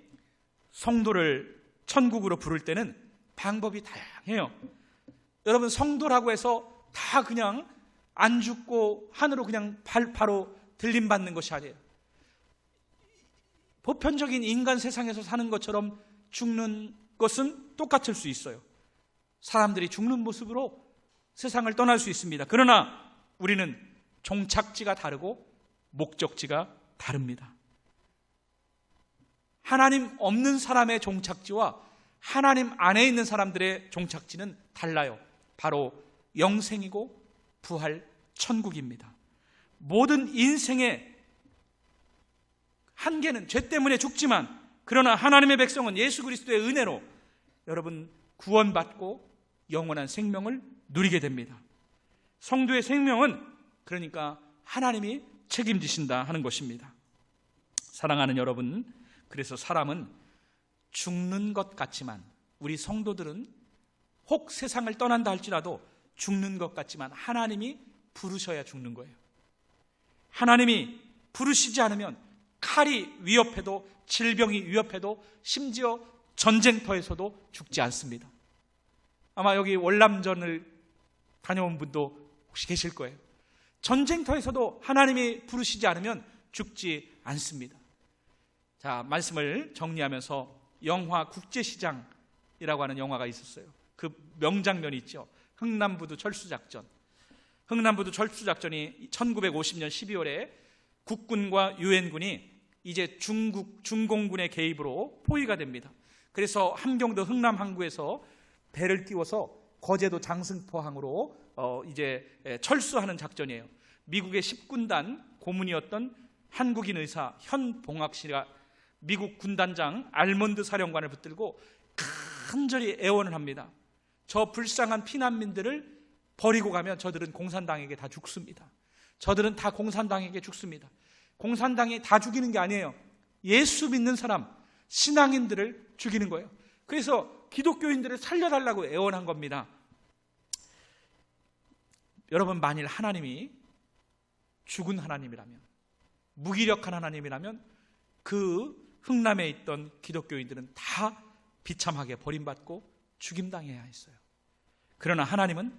성도를 천국으로 부를 때는 방법이 다양해요. 여러분, 성도라고 해서 다 그냥 안 죽고 하늘로 그냥 바로 들림받는 것이 아니에요. 보편적인 인간 세상에서 사는 것처럼 죽는 것은 똑같을 수 있어요. 사람들이 죽는 모습으로 세상을 떠날 수 있습니다. 그러나 우리는 종착지가 다르고 목적지가 다릅니다. 하나님 없는 사람의 종착지와 하나님 안에 있는 사람들의 종착지는 달라요. 바로 영생이고 부활, 천국입니다. 모든 인생의 한계는 죄 때문에 죽지만, 그러나 하나님의 백성은 예수 그리스도의 은혜로 여러분 구원받고 영원한 생명을 누리게 됩니다. 성도의 생명은 그러니까 하나님이 책임지신다 하는 것입니다. 사랑하는 여러분, 그래서 사람은 죽는 것 같지만, 우리 성도들은 혹 세상을 떠난다 할지라도 죽는 것 같지만 하나님이 부르셔야 죽는 거예요. 하나님이 부르시지 않으면 칼이 위협해도, 질병이 위협해도, 심지어 전쟁터에서도 죽지 않습니다. 아마 여기 월남전을 다녀온 분도 혹시 계실 거예요. 전쟁터에서도 하나님이 부르시지 않으면 죽지 않습니다. 자, 말씀을 정리하면서 영화 국제시장이라고 하는 영화가 있었어요. 그 명장면이 있죠. 흥남부두 철수작전. 흥남부두 철수작전이 1950년 12월에 국군과 유엔군이 이제 중공군의 개입으로 포위가 됩니다. 그래서 함경도 흥남 항구에서 배를 띄워서 거제도 장승포항으로 이제 철수하는 작전이에요. 미국의 10군단 고문이었던 한국인 의사 현봉학 씨가 미국 군단장 알몬드 사령관을 붙들고 간절히 애원을 합니다. 저 불쌍한 피난민들을 버리고 가면 저들은 공산당에게 다 죽습니다. 저들은 다 공산당에게 죽습니다. 공산당이 다 죽이는 게 아니에요. 예수 믿는 사람, 신앙인들을 죽이는 거예요. 그래서 기독교인들을 살려달라고 애원한 겁니다. 여러분, 만일 하나님이 죽은 하나님이라면, 무기력한 하나님이라면 그 흥남에 있던 기독교인들은 다 비참하게 버림받고 죽임당해야 했어요. 그러나 하나님은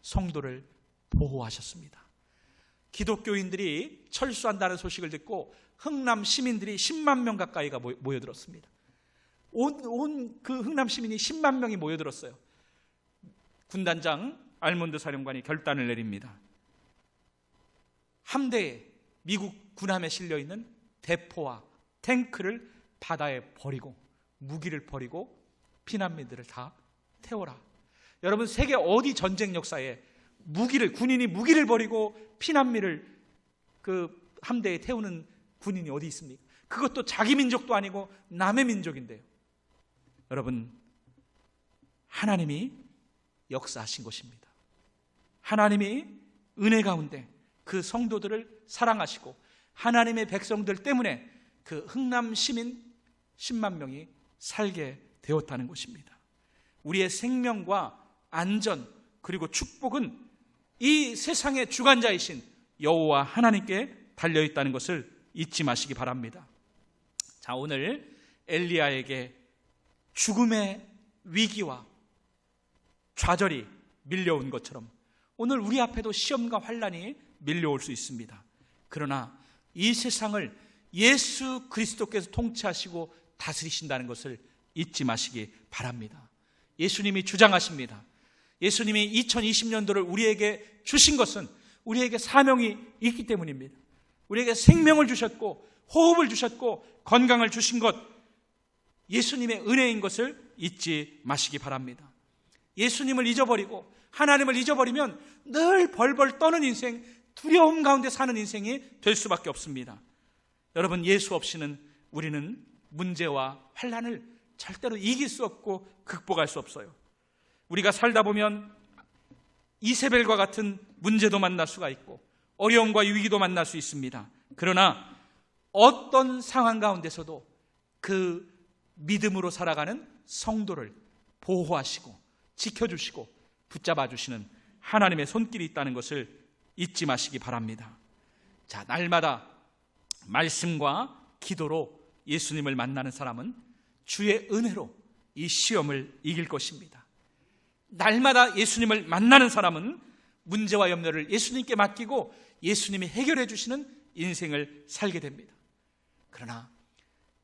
성도를 보호하셨습니다. 기독교인들이 철수한다는 소식을 듣고 흥남 시민들이 10만 명 가까이가 모여들었습니다. 온 그 흥남 시민이 10만 명이 모여들었어요. 군단장 알몬드 사령관이 결단을 내립니다. 함대에 미국 군함에 실려있는 대포와 탱크를 바다에 버리고 무기를 버리고 피난민들을 다 태워라. 여러분, 세계 어디 전쟁 역사에 군인이 무기를 버리고 피난민을 그 함대에 태우는 군인이 어디 있습니까? 그것도 자기 민족도 아니고 남의 민족인데요. 여러분, 하나님이 역사하신 것입니다. 하나님이 은혜 가운데 그 성도들을 사랑하시고 하나님의 백성들 때문에 그 흥남 시민 10만 명이 살게 되었다는 것입니다. 우리의 생명과 안전 그리고 축복은 이 세상의 주관자이신 여호와 하나님께 달려있다는 것을 잊지 마시기 바랍니다. 자, 오늘 엘리야에게 죽음의 위기와 좌절이 밀려온 것처럼 오늘 우리 앞에도 시험과 환난이 밀려올 수 있습니다. 그러나 이 세상을 예수 그리스도께서 통치하시고 다스리신다는 것을 잊지 마시기 바랍니다. 예수님이 주장하십니다. 예수님이 2020년도를 우리에게 주신 것은 우리에게 사명이 있기 때문입니다. 우리에게 생명을 주셨고 호흡을 주셨고 건강을 주신 것, 예수님의 은혜인 것을 잊지 마시기 바랍니다. 예수님을 잊어버리고 하나님을 잊어버리면 늘 벌벌 떠는 인생, 두려움 가운데 사는 인생이 될 수밖에 없습니다. 여러분, 예수 없이는 우리는 문제와 환난을 절대로 이길 수 없고 극복할 수 없어요. 우리가 살다 보면 이세벨과 같은 문제도 만날 수가 있고 어려움과 위기도 만날 수 있습니다. 그러나 어떤 상황 가운데서도 그 믿음으로 살아가는 성도를 보호하시고 지켜주시고 붙잡아 주시는 하나님의 손길이 있다는 것을 잊지 마시기 바랍니다. 자, 날마다 말씀과 기도로 예수님을 만나는 사람은 주의 은혜로 이 시험을 이길 것입니다. 날마다 예수님을 만나는 사람은 문제와 염려를 예수님께 맡기고 예수님이 해결해 주시는 인생을 살게 됩니다. 그러나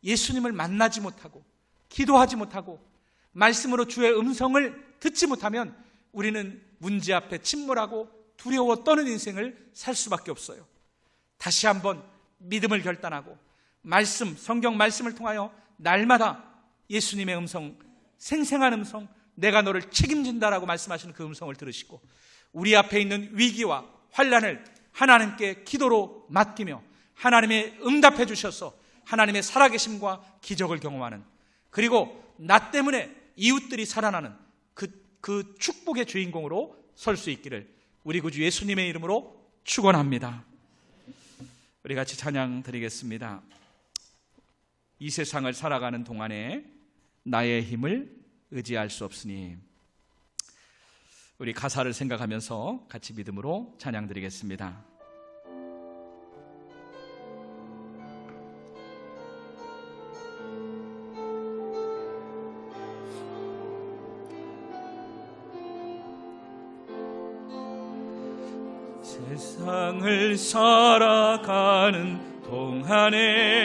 예수님을 만나지 못하고 기도하지 못하고 말씀으로 주의 음성을 듣지 못하면 우리는 문제 앞에 침몰하고 두려워 떠는 인생을 살 수밖에 없어요. 다시 한번 믿음을 결단하고 성경 말씀을 통하여 날마다 예수님의 음성, 생생한 음성, 내가 너를 책임진다라고 말씀하시는 그 음성을 들으시고 우리 앞에 있는 위기와 환난을 하나님께 기도로 맡기며 하나님의 응답해 주셔서 하나님의 살아계심과 기적을 경험하는, 그리고 나 때문에 이웃들이 살아나는 그 축복의 주인공으로 설 수 있기를 우리 구주 예수님의 이름으로 축원합니다. 우리 같이 찬양 드리겠습니다. 이 세상을 살아가는 동안에 나의 힘을 의지할 수 없으니. 우리 가사를 생각하면서 같이 믿음으로 찬양 드리겠습니다. 세상을 살아가는 동안에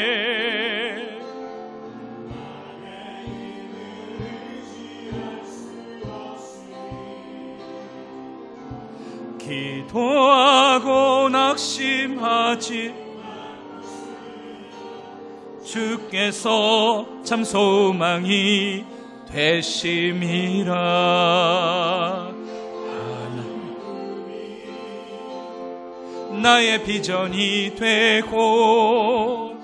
기도하고 낙심하지 주께서 참 소망이 되심이라. 나의 비전이 되고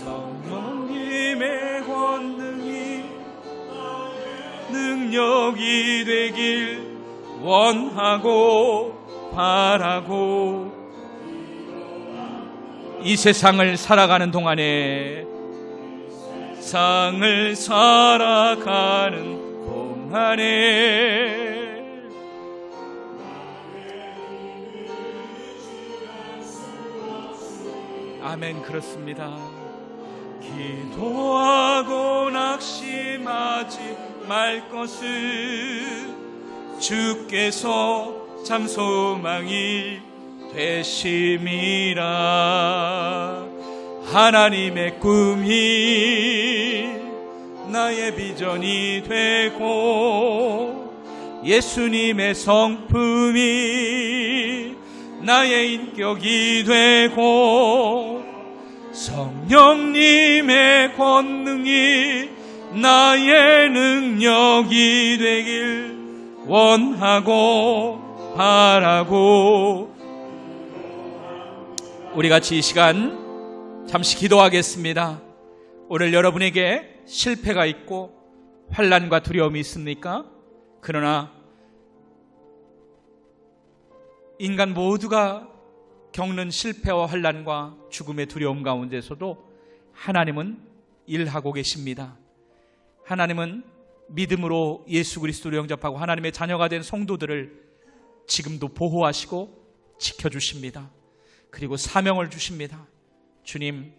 성령님의 권능이 능력이 되길 원하고 바라고, 이 세상을 살아가는 동안에 세상을 살아가는 동안에 아멘. 그렇습니다. 기도하고 낙심하지 말 것을 주께서 참 소망이 되심이라. 하나님의 꿈이 나의 비전이 되고 예수님의 성품이 나의 인격이 되고 성령님의 권능이 나의 능력이 되길 원하고 바라고. 우리 같이 이 시간 잠시 기도하겠습니다. 오늘 여러분에게 실패가 있고 환난과 두려움이 있습니까? 그러나 인간 모두가 겪는 실패와 환난과 죽음의 두려움 가운데서도 하나님은 일하고 계십니다. 하나님은 믿음으로 예수 그리스도를 영접하고 하나님의 자녀가 된 성도들을 지금도 보호하시고 지켜주십니다. 그리고 사명을 주십니다. 주님,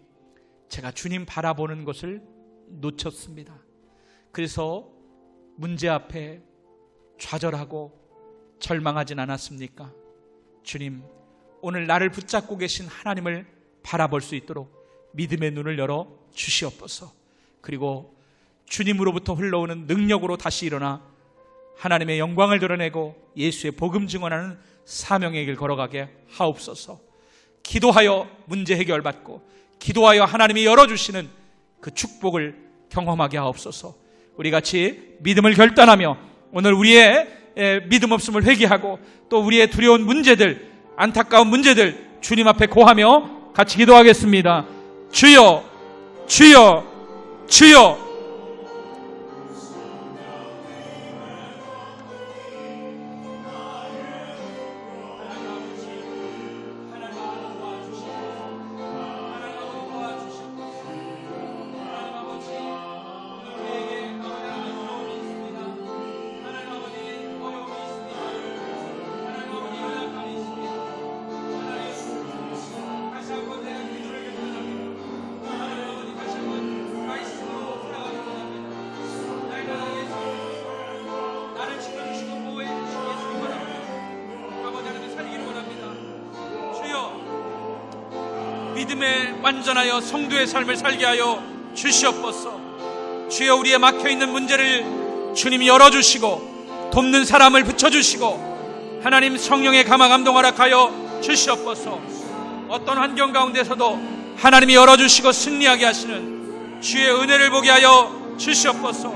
제가 주님 바라보는 것을 놓쳤습니다. 그래서 문제 앞에 좌절하고 절망하진 않았습니까? 주님, 오늘 나를 붙잡고 계신 하나님을 바라볼 수 있도록 믿음의 눈을 열어 주시옵소서. 그리고 주님으로부터 흘러오는 능력으로 다시 일어나 하나님의 영광을 드러내고 예수의 복음 증언하는 사명의 길 걸어가게 하옵소서. 기도하여 문제 해결받고 기도하여 하나님이 열어주시는 그 축복을 경험하게 하옵소서. 우리 같이 믿음을 결단하며 오늘 우리의 믿음 없음을 회개하고 또 우리의 두려운 문제들, 안타까운 문제들 주님 앞에 고하며 같이 기도하겠습니다. 주여, 주여, 주여. 믿음에 완전하여 성도의 삶을 살게 하여 주시옵소서. 주여, 우리의 막혀있는 문제를 주님이 열어주시고 돕는 사람을 붙여주시고 하나님 성령의 감화 감동 허락하여 주시옵소서. 어떤 환경 가운데서도 하나님이 열어주시고 승리하게 하시는 주의 은혜를 보게 하여 주시옵소서.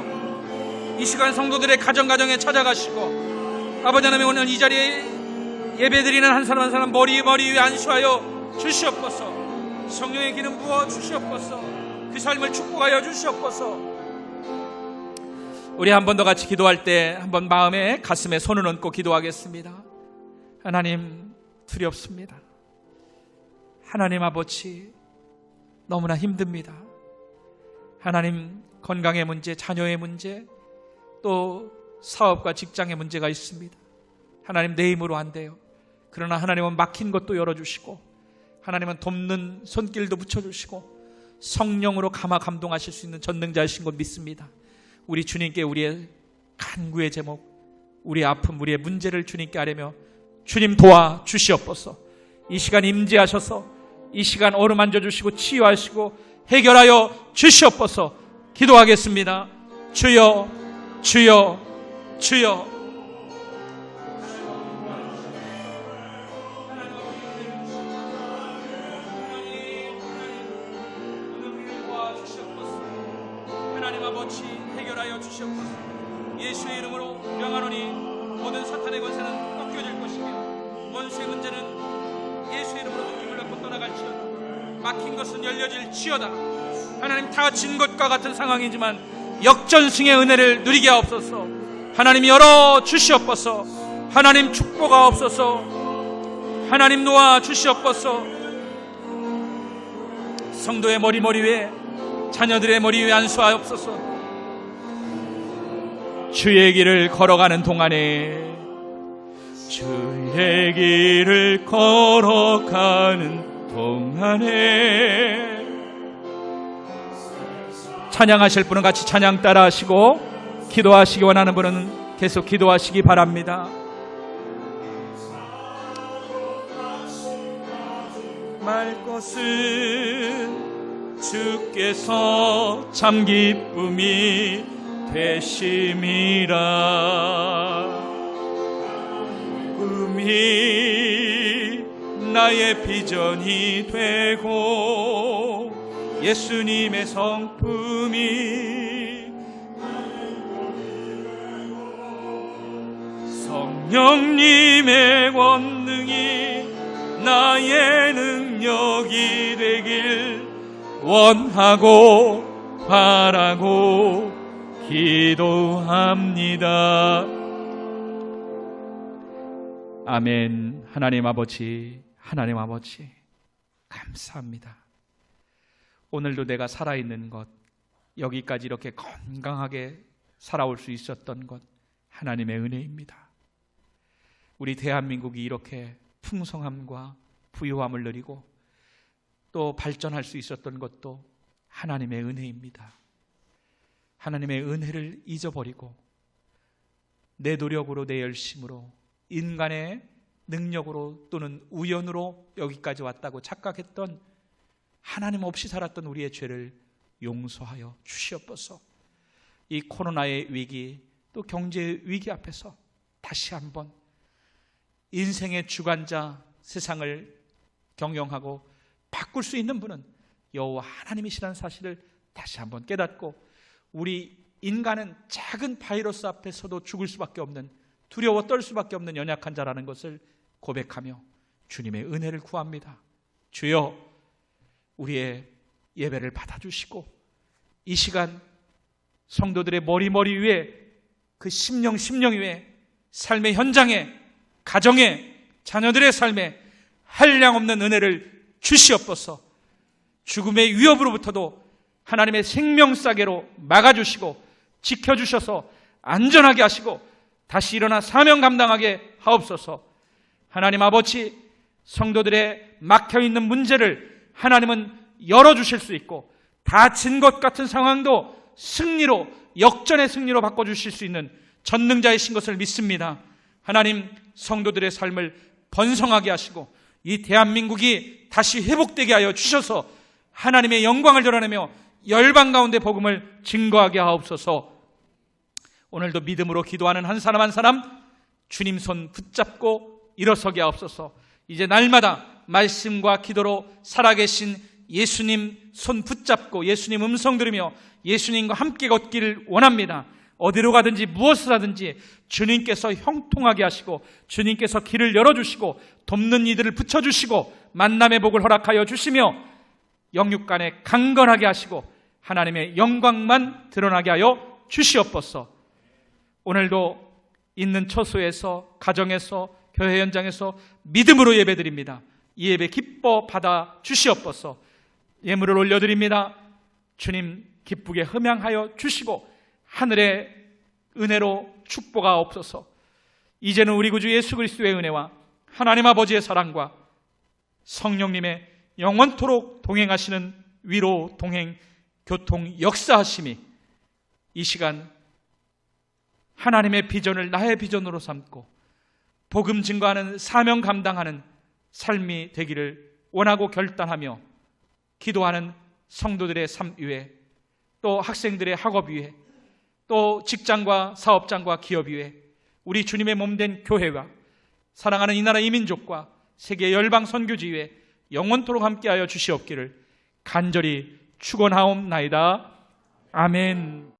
이 시간 성도들의 가정에 찾아가시고 아버지 하나님, 오늘 이 자리에 예배드리는 한 사람 한 사람 머리 위에 안수하여 주시옵소서. 성령의 기름 부어 주시옵소서. 그 삶을 축복하여 주시옵소서. 우리 한 번 더 같이 기도할 때 한번 마음에 가슴에 손을 얹고 기도하겠습니다. 하나님, 두렵습니다. 하나님 아버지, 너무나 힘듭니다. 하나님, 건강의 문제, 자녀의 문제, 또 사업과 직장의 문제가 있습니다. 하나님, 내 힘으로 안 돼요. 그러나 하나님은 막힌 것도 열어주시고 하나님은 돕는 손길도 붙여주시고 성령으로 감화 감동하실 수 있는 전능자이신 것 믿습니다. 우리 주님께 우리의 간구의 제목, 우리의 아픔, 우리의 문제를 주님께 아뢰며 주님 도와 주시옵소서. 이 시간 임재하셔서 이 시간 어루만져 주시고 치유하시고 해결하여 주시옵소서. 기도하겠습니다. 주여, 주여, 주여. 해결하여 주시옵소서. 예수의 이름으로 명하노니 모든 사탄의 권세는 꺾여질 것이며 원수의 문제는 예수의 이름으로 느낌을 놓고 떠나갈지어다. 막힌 것은 열려질지어다. 하나님, 다친 것과 같은 상황이지만 역전승의 은혜를 누리게 하옵소서. 하나님, 열어 주시옵소서. 하나님, 축복하옵소서. 하나님, 놓아 주시옵소서. 성도의 머리 위에, 자녀들의 머리 위에 안수하옵소서. 주의 길을 걸어가는 동안에, 주의 길을 걸어가는 동안에 찬양하실 분은 같이 찬양 따라 하시고 기도하시기 원하는 분은 계속 기도하시기 바랍니다. 말 것은 주께서 참 기쁨이 되심이라. 말씀이 나의 비전이 되고 예수님의 성품이 성령님의 권능이 나의 능력이 되길 원하고 바라고 기도합니다. 아멘. 하나님 아버지, 하나님 아버지, 감사합니다. 오늘도 내가 살아있는 것, 여기까지 이렇게 건강하게 살아올 수 있었던 것, 하나님의 은혜입니다. 우리 대한민국이 이렇게 풍성함과 부유함을 누리고 또 발전할 수 있었던 것도 하나님의 은혜입니다. 하나님의 은혜를 잊어버리고 내 노력으로, 내 열심으로, 인간의 능력으로 또는 우연으로 여기까지 왔다고 착각했던, 하나님 없이 살았던 우리의 죄를 용서하여 주시옵소서. 이 코로나의 위기, 또 경제의 위기 앞에서 다시 한번 인생의 주관자, 세상을 경영하고 바꿀 수 있는 분은 여호와 하나님이시라는 사실을 다시 한번 깨닫고, 우리 인간은 작은 바이러스 앞에서도 죽을 수밖에 없는, 두려워 떨 수밖에 없는 연약한 자라는 것을 고백하며 주님의 은혜를 구합니다. 주여, 우리의 예배를 받아주시고 이 시간 성도들의 머리 위에, 그 심령 위에, 삶의 현장에, 가정에, 자녀들의 삶에 한량없는 은혜를 주시옵소서. 죽음의 위협으로부터도 하나님의 생명싸개로 막아주시고 지켜주셔서 안전하게 하시고 다시 일어나 사명 감당하게 하옵소서. 하나님 아버지, 성도들의 막혀있는 문제를 하나님은 열어주실 수 있고, 닫힌 것 같은 상황도 승리로, 역전의 승리로 바꿔주실 수 있는 전능자이신 것을 믿습니다. 하나님, 성도들의 삶을 번성하게 하시고 이 대한민국이 다시 회복되게 하여 주셔서 하나님의 영광을 드러내며 열방 가운데 복음을 증거하게 하옵소서. 오늘도 믿음으로 기도하는 한 사람 한 사람 주님 손 붙잡고 일어서게 하옵소서. 이제 날마다 말씀과 기도로 살아계신 예수님 손 붙잡고 예수님 음성 들으며 예수님과 함께 걷기를 원합니다. 어디로 가든지 무엇을 하든지 주님께서 형통하게 하시고 주님께서 길을 열어주시고 돕는 이들을 붙여주시고 만남의 복을 허락하여 주시며 영육간에 강건하게 하시고 하나님의 영광만 드러나게 하여 주시옵소서. 오늘도 있는 처소에서, 가정에서, 교회 현장에서 믿음으로 예배드립니다. 이 예배 기뻐 받아 주시옵소서. 예물을 올려드립니다. 주님 기쁘게 흠양하여 주시고 하늘의 은혜로 축복하옵소서. 이제는 우리 구주 예수 그리스도의 은혜와 하나님 아버지의 사랑과 성령님의 영원토록 동행하시는 위로, 동행, 교통, 역사하심이 이 시간 하나님의 비전을 나의 비전으로 삼고 복음 증거하는 사명 감당하는 삶이 되기를 원하고 결단하며 기도하는 성도들의 삶 위에, 또 학생들의 학업 위에, 또 직장과 사업장과 기업 위에, 우리 주님의 몸된 교회와 사랑하는 이 나라 이 민족과 세계 열방 선교지 위에 영원토록 함께하여 주시옵기를 간절히 축원하옵나이다. 아멘.